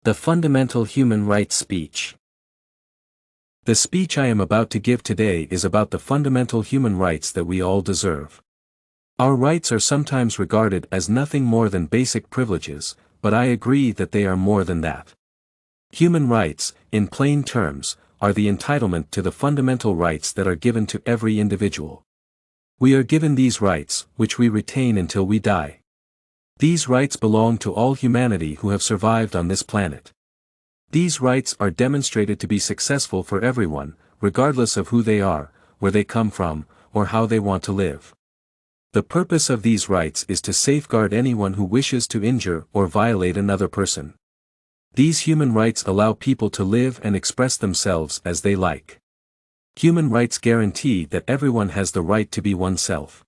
The fundamental human rights speech. The speech I am about to give today is about the fundamental human rights that we all deserve. Our rights are sometimes regarded as nothing more than basic privileges, but I agree that they are more than that. Human rights, in plain terms, are the entitlement to the fundamental rights that are given to every individual. We are given these rights, which we retain until we die. These rights belong to all humanity who have survived on this planet. These rights are demonstrated to be successful for everyone, regardless of who they are, where they come from, or how they want to live. The purpose of these rights is to safeguard anyone who wishes to injure or violate another person. These human rights allow people to live and express themselves as they like. Human rights guarantee that everyone has the right to be oneself.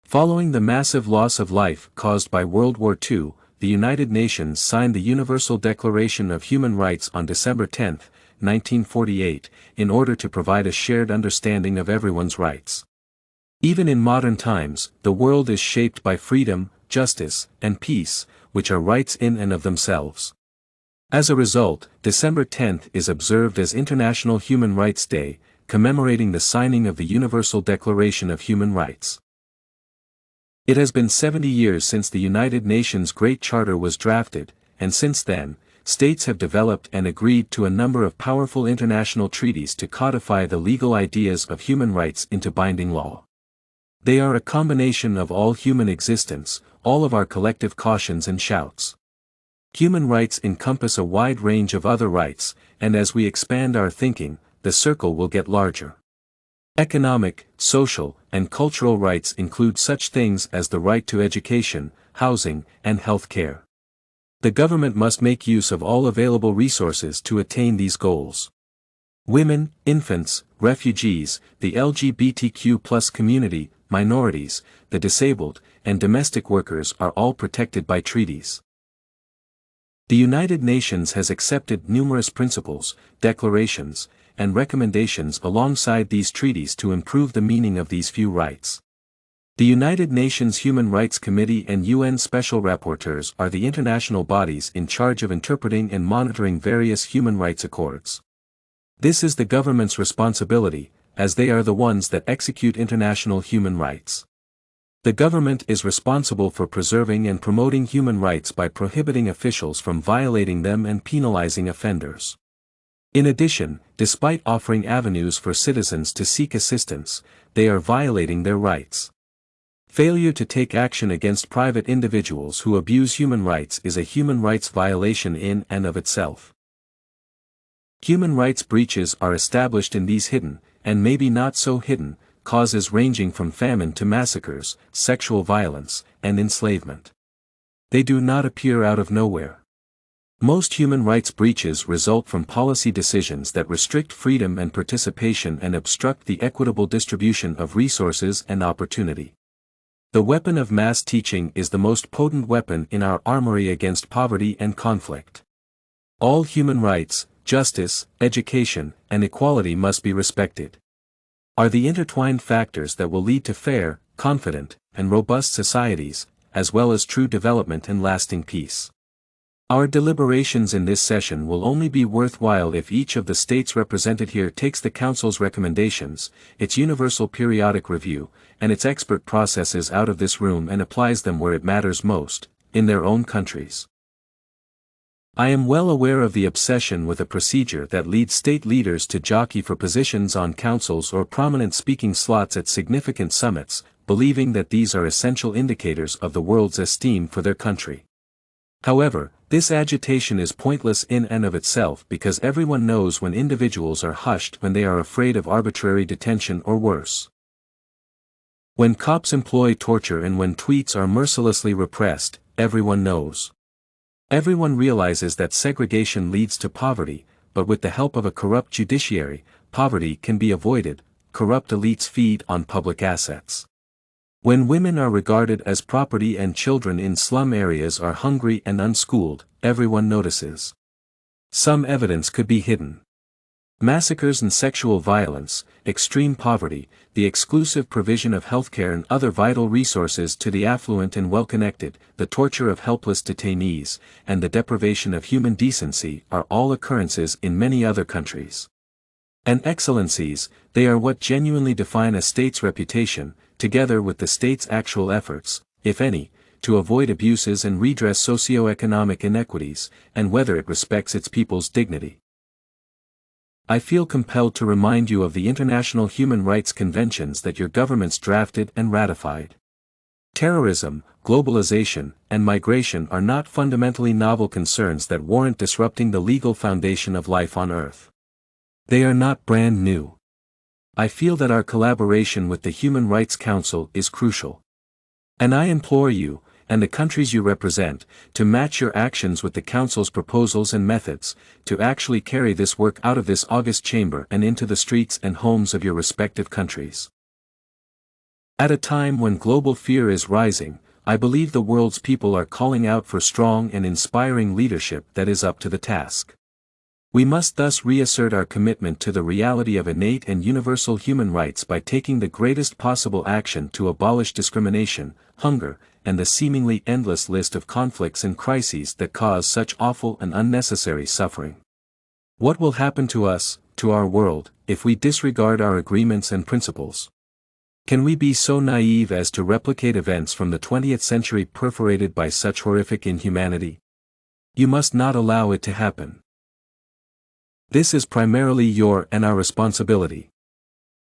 Following the massive loss of life caused by World War II, the United Nations signed the Universal Declaration of Human Rights on December 10, 1948, in order to provide a shared understanding of everyone's rights. Even in modern times, the world is shaped by freedom, justice, and peace, which are rights in and of themselves. As a result, December 10th is observed as International Human Rights Day, commemorating the signing of the Universal Declaration of Human Rights. It has been 70 years since the United Nations Great Charter was drafted, and since then, states have developed and agreed to a number of powerful international treaties to codify the legal ideas of human rights into binding law. They are a combination of all human existence, all of our collective cautions and shouts. Human rights encompass a wide range of other rights, and as we expand our thinking, the circle will get larger. Economic, social, and cultural rights include such things as the right to education, housing, and health care. The government must make use of all available resources to attain these goals. Women, infants, refugees, the LGBTQ+ community, minorities, the disabled, and domestic workers are all protected by treaties. The United Nations has accepted numerous principles, declarations, and recommendations alongside these treaties to improve the meaning of these few rights. The United Nations Human Rights Committee and UN Special Rapporteurs are the international bodies in charge of interpreting and monitoring various human rights accords. This is the government's responsibility, as they are the ones that execute international human rights. The government is responsible for preserving and promoting human rights by prohibiting officials from violating them and penalizing offenders. In addition, despite offering avenues for citizens to seek assistance, they are violating their rights. Failure to take action against private individuals who abuse human rights is a human rights violation in and of itself. Human rights breaches are established in these hidden, and maybe not so hidden, causes ranging from famine to massacres, sexual violence, and enslavement. They do not appear out of nowhere. Most human rights breaches result from policy decisions that restrict freedom and participation and obstruct the equitable distribution of resources and opportunity. The weapon of mass teaching is the most potent weapon in our armory against poverty and conflict. All human rights, justice, education, and equality must be respected. Are the intertwined factors that will lead to fair, confident, and robust societies, as well as true development and lasting peace. Our deliberations in this session will only be worthwhile if each of the states represented here takes the Council's recommendations, its Universal Periodic Review, and its expert processes out of this room and applies them where it matters most, in their own countries. I am well aware of the obsession with a procedure that leads state leaders to jockey for positions on councils or prominent speaking slots at significant summits, believing that these are essential indicators of the world's esteem for their country. However, this agitation is pointless in and of itself because everyone knows when individuals are hushed when they are afraid of arbitrary detention or worse. When cops employ torture and when tweets are mercilessly repressed, everyone knows. Everyone realizes that segregation leads to poverty, but with the help of a corrupt judiciary, poverty can be avoided. Corrupt elites feed on public assets. When women are regarded as property and children in slum areas are hungry and unschooled, everyone notices. Some evidence could be hidden. Massacres and sexual violence, extreme poverty, the exclusive provision of healthcare and other vital resources to the affluent and well-connected, the torture of helpless detainees, and the deprivation of human decency are all occurrences in many other countries. And excellencies, they are what genuinely define a state's reputation, together with the state's actual efforts, if any, to avoid abuses and redress socio-economic inequities, and whether it respects its people's dignity. I feel compelled to remind you of the international human rights conventions that your governments drafted and ratified. Terrorism, globalization, and migration are not fundamentally novel concerns that warrant disrupting the legal foundation of life on Earth. They are not brand new. I feel that our collaboration with the Human Rights Council is crucial. And I implore you, and the countries you represent, to match your actions with the Council's proposals and methods, to actually carry this work out of this august chamber and into the streets and homes of your respective countries. At a time when global fear is rising, I believe the world's people are calling out for strong and inspiring leadership that is up to the task. We must thus reassert our commitment to the reality of innate and universal human rights by taking the greatest possible action to abolish discrimination, hunger, and the seemingly endless list of conflicts and crises that cause such awful and unnecessary suffering. What will happen to us, to our world, if we disregard our agreements and principles? Can we be so naive as to replicate events from the 20th century perforated by such horrific inhumanity? You must not allow it to happen. This is primarily your and our responsibility.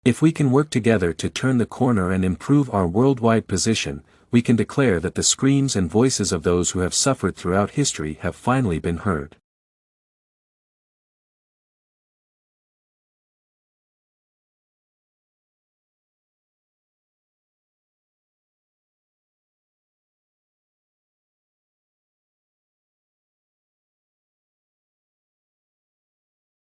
If we can work together to turn the corner and improve our worldwide position, we can declare that the screams and voices of those who have suffered throughout history have finally been heard.